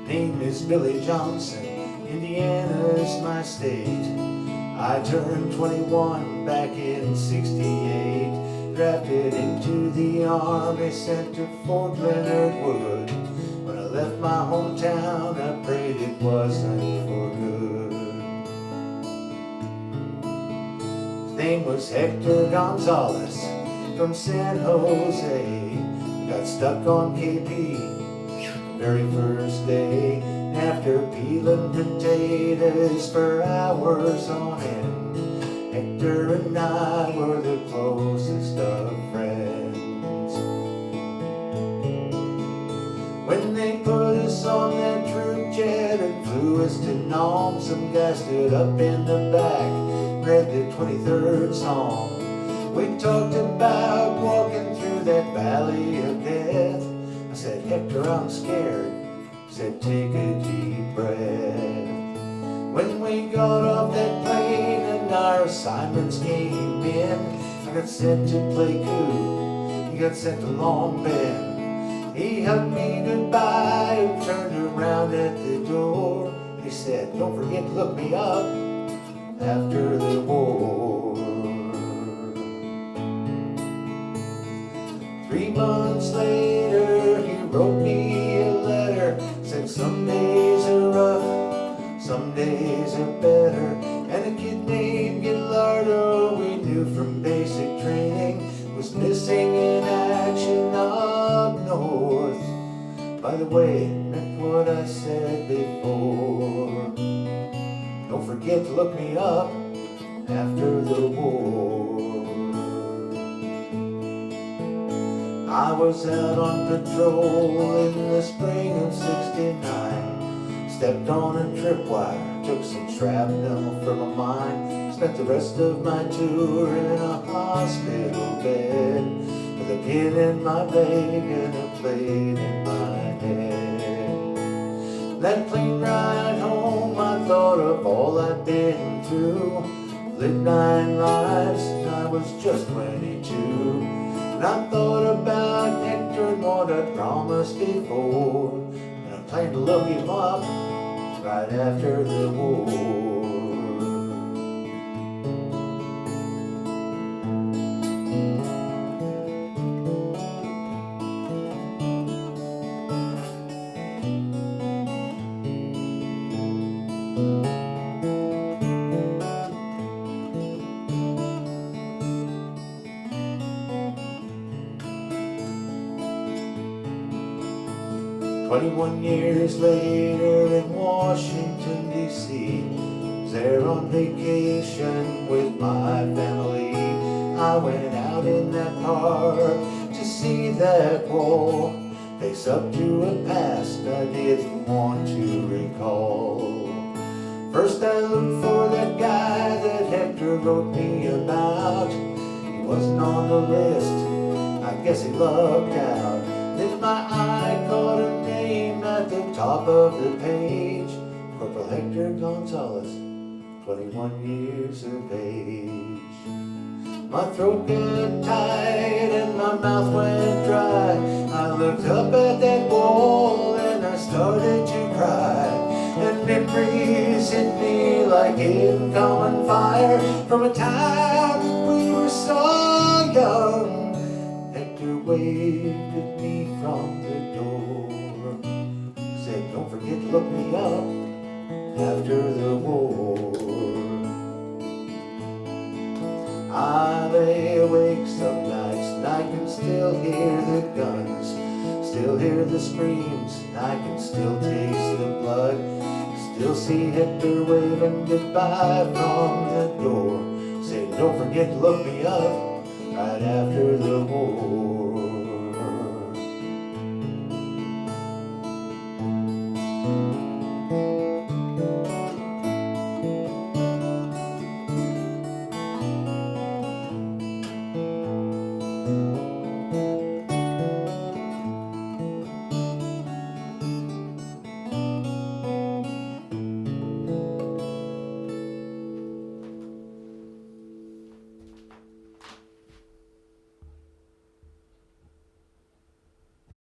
Name is Billy Johnson, Indiana's my state. I turned 21 back in '68. Drafted into the Army, sent to Fort Leonard Wood. When I left my hometown, I prayed it wasn't for good. His name was Hector Gonzalez from San Jose. Got stuck on KP the very first day. After peeling potatoes for hours on end, Hector and I were the closest of friends. When they put us on that troop jet and flew us to Nome, some guy stood up in the back, read the 23rd Psalm. We talked about walking through that valley of death. I said, Hector, I'm scared. Said, take a deep breath. When we got off that plane and our assignments came in, I got sent to play coup. He got sent to Long Bend. He hugged me goodbye and turned around at the door. He said, don't forget to look me up after the war. 3 months later, he wrote me a letter. Said some days are rough, some days are better. And a kid named Gallardo, we knew from basic training, was missing in action up north. By the way, meant what I said before. Don't forget to look me up after the war. I was out on patrol in the spring of '69. Stepped on a tripwire, took some shrapnel from a mine. Spent the rest of my tour in a hospital bed, with a pin in my leg and a plate in my head. That plane ride home, I thought of all I'd been through. Lived 9 lives, and I was just 22. And I thought about Hector and what I promised before, and I plan to look him up right after the war. 21 years later in Washington, D.C., was there on vacation with my family. I went out in that park to see that wall, face up to a past I didn't want to recall. First I looked for that guy that Hector wrote me about. He wasn't on the list, I guess he lucked out. Then my eye caught a name at the top of the page, Corporal Hector Gonzalez, 21 years of age. My throat got tight and my mouth went dry. I looked up at that wall and I started to cry. And memories hit me like incoming fire from a time we were so young. Hector waved at me from the door, said, don't forget to look me up after the war. I lay awake some nights and I can still hear the guns, still hear the screams, and I can still taste the blood. Still see Hector waving goodbye from the door, saying don't forget to look me up right after the war.